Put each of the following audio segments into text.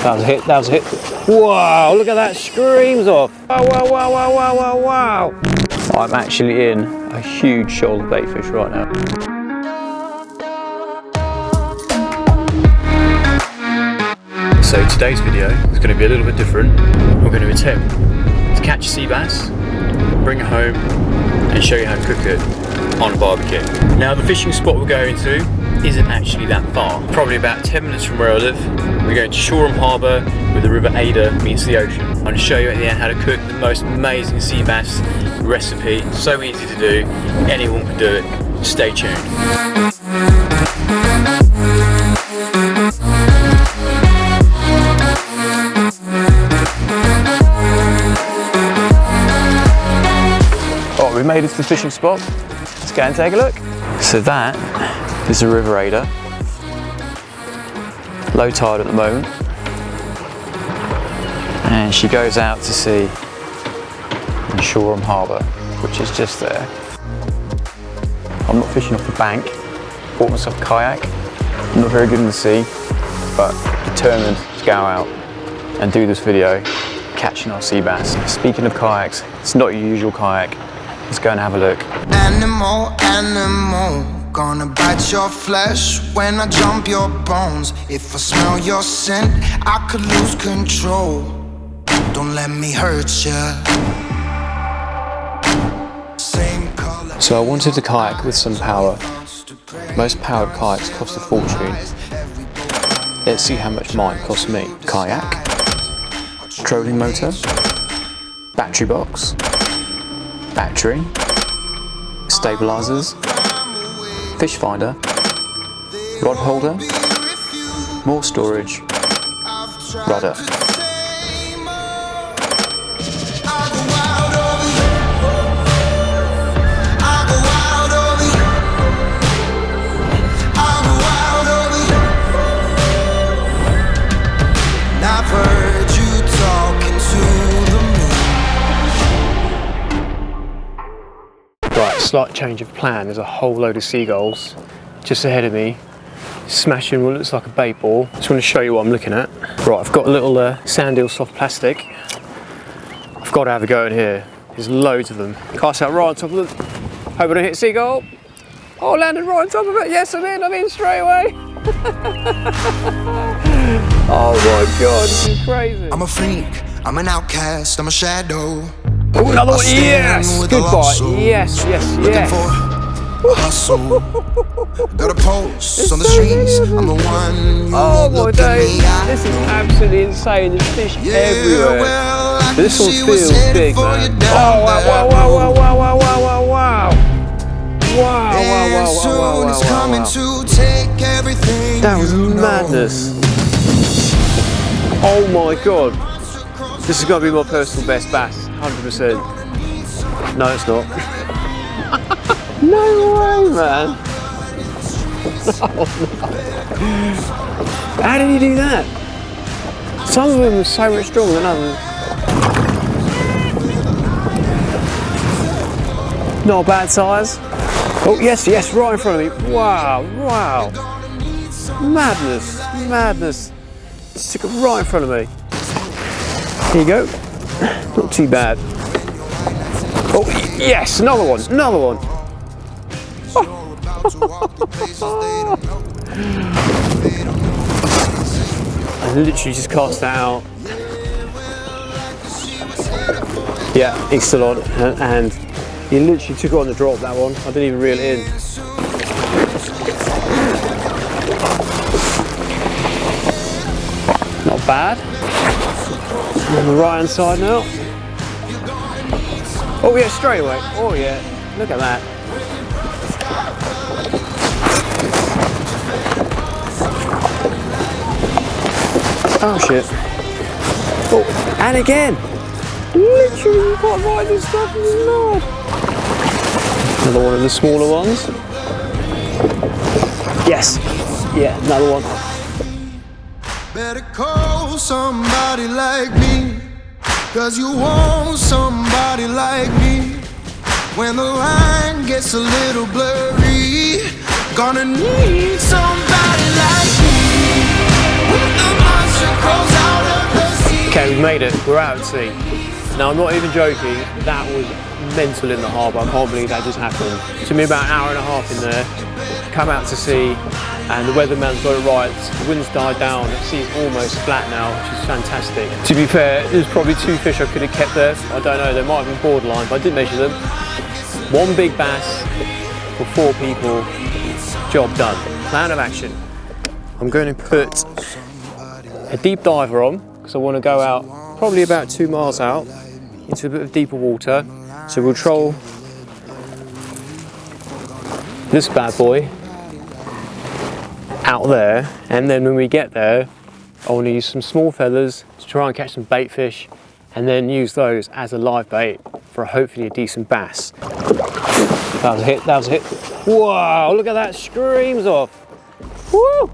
That was a hit, that was a hit. Wow, look at that, screams off. Wow, wow, wow, wow, wow, wow, wow. I'm actually in a huge shoulder baitfish right now. So today's video is going to be a little bit different. We're going to attempt to catch a sea bass, bring it home and show you how to cook it on a barbecue. Now the fishing spot we're going to isn't actually that far, probably about 10 minutes from where I live. We're going to Shoreham Harbour where the River Ada meets the ocean. I'm going to show you at the end how to cook the most amazing sea bass recipe. So easy to do, anyone can do it. Stay tuned. We made it to the fishing spot. Let's go and take a look. So that is the River Ada. Low tide at the moment. And she goes out to sea in Shoreham Harbour, which is just there. I'm not fishing off the bank. Bought myself a kayak. I'm not very good in the sea, but determined to go out and do this video catching our sea bass. Speaking of kayaks, it's not your usual kayak. Let's go and have a look. Animal, animal, gonna bite your flesh when I jump your bones. If I smell your scent, I could lose control. Don't let me hurt ya. Same color. So I wanted a kayak with some power. Most powered kayaks cost a fortune. Let's see how much mine cost me. Kayak, trolling motor, battery box, battery, stabilizers, fish finder, rod holder, more storage, rudder. Slight change of plan. There's a whole load of seagulls just ahead of me smashing what looks like a bait ball. Just want to show you what I'm looking at. Right, I've got a little sand eel soft plastic. I've got to have a go in here. There's loads of them. Cast out right on top of them. Hope I don't hit a seagull. Oh, landed right on top of it. Yes, I'm in straight away. Oh my God, this is crazy. I'm a freak, I'm an outcast, I'm a shadow. Oh, another one, yes! Good bite, yes, yes, yes. Hustle. Got a post on the streets, I'm the one you oh my look days, this is absolutely insane, there's fish everywhere. Well, This one feels big, man. Oh, wow, wow, wow, wow, wow, wow, wow, wow, wow. Wow, wow, wow, wow, wow, wow, wow. That was madness. Oh my God. This is going to be my personal best bass, 100%. No, it's not. No way, man. No. How did he do that? Some of them are so much stronger than others. Not a bad size. Oh, yes, yes, right in front of me. Wow, wow. Madness, madness. Just took it right in front of me. Here you go. Not too bad. Oh, yes, another one, another one. I literally just cast that out. Yeah, he's still on, and he literally took it on the drop, that one. I didn't even reel it in. Not bad. On the right hand side now. Oh yeah, straight away. Oh yeah, look at that. Oh shit. Oh, and again. Literally, you can't ride this stuff, it's mad. Another one of the smaller ones. Yes. Yeah, another one. Better call somebody like me, 'cause you want somebody like me. When the line gets a little blurry, gonna need somebody like me. When the monster crawls out we've made it, we're out at sea. Now I'm not even joking, that was mental in the harbour, I can't believe that just happened. It took me about an hour and a half in there, come out to sea, and the weatherman's got it right, the wind's died down, the sea's almost flat now, which is fantastic. To be fair, there's probably 2 fish I could have kept there, I don't know, they might have been borderline, but I did measure them. 1 big bass for 4 people, job done. Plan of action. I'm going to put a deep diver on, because I want to go out probably about 2 miles out into a bit of deeper water. So we'll troll this bad boy out there, and then when we get there I want to use some small feathers to try and catch some bait fish, and then use those as a live bait for hopefully a decent bass. That was a hit, that was a hit. Whoa, look at that, screams off. Woo!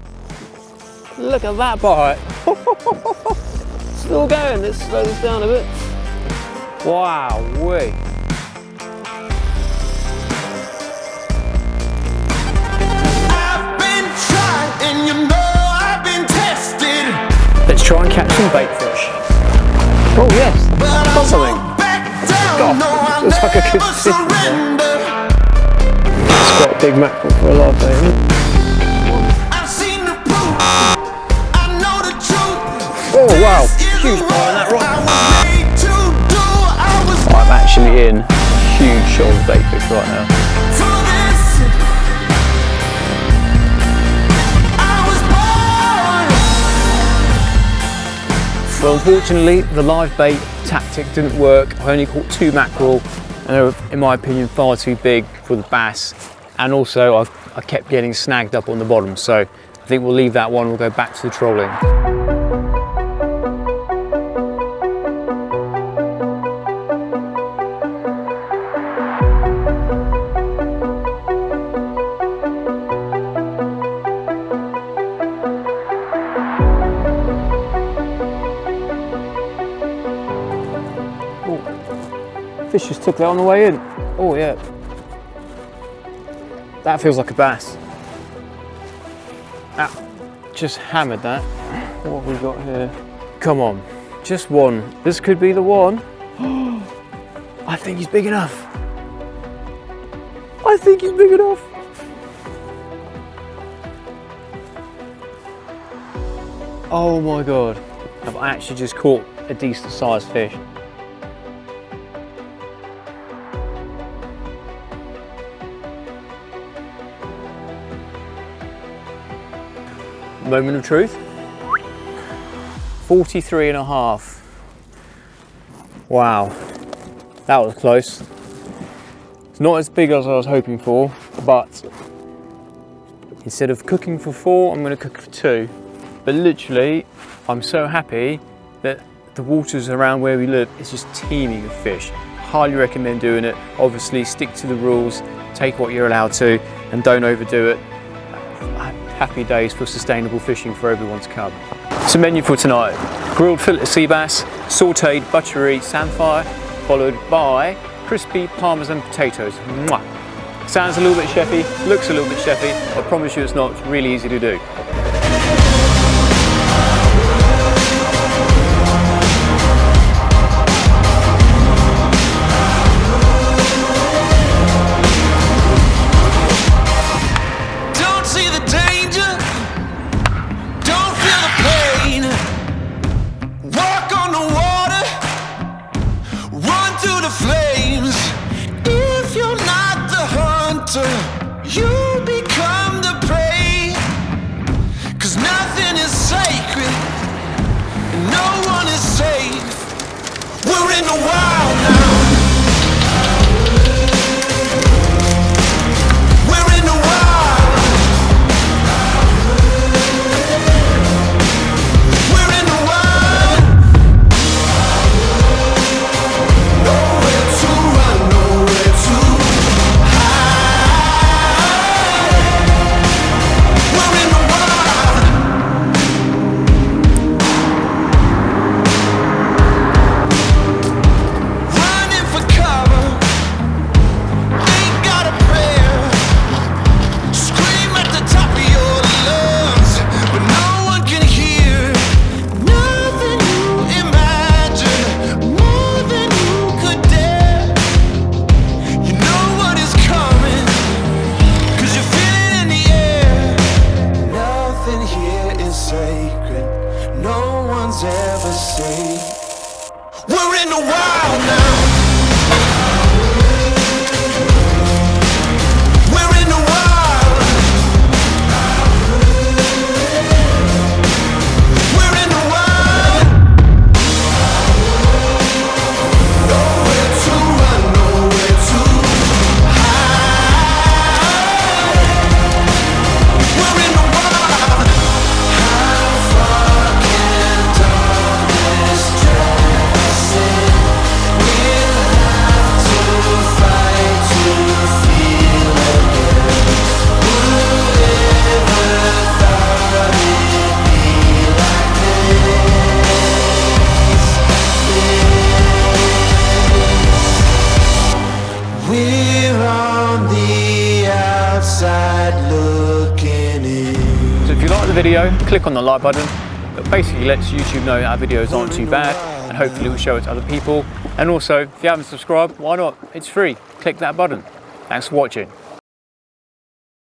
Look at that bite. Still going, let's slow this down a bit. Wow, wee. I've been tried and you know I've been tested. Let's try and catch some bait fish. Oh yes, got something. God, looks like a good fish. It's got a big mackerel for a live bait. Oh wow, huge bite on that rock. I'm actually in a huge shoal of bait fish right now. Well, unfortunately, the live bait tactic didn't work. I only caught 2 mackerel, and they were, in my opinion, far too big for the bass. And also, I kept getting snagged up on the bottom. So I think we'll leave that one. We'll go back to the trolling. Fish just took that on the way in. Oh yeah. That feels like a bass. Ah, just hammered that. What have we got here? Come on, just one. This could be the one. I think he's big enough. I think he's big enough. Oh my God. I've actually just caught a decent sized fish. Moment of truth. 43.5. Wow, that was close. It's not as big as I was hoping for, but instead of cooking for 4, I'm going to cook for 2. But literally, I'm so happy that the waters around where we live is just teeming with fish. Highly recommend doing it. Obviously, stick to the rules, take what you're allowed to, and don't overdo it. Happy days for sustainable fishing for everyone to come. So menu for tonight: grilled fillet sea bass, sautéed buttery samphire, followed by crispy parmesan potatoes. Mwah. Sounds a little bit chefy, looks a little bit chefy. I promise you it's not, it's really easy to do. You become the prey. one's ever safe. We're in the wild now. We're in the wild. We're in the wild. Nowhere to run, nowhere to hide. We're in the wild. How far can darkness dress in? We'll have to fight to feel again. Whoever thought it'd be like this? We're on the outside looking in. So if you like the video, click on the like button. That basically lets YouTube know that our videos aren't too bad, and hopefully it will show it to other people. And also, if you haven't subscribed, why not? It's free. Click that button. Thanks for watching.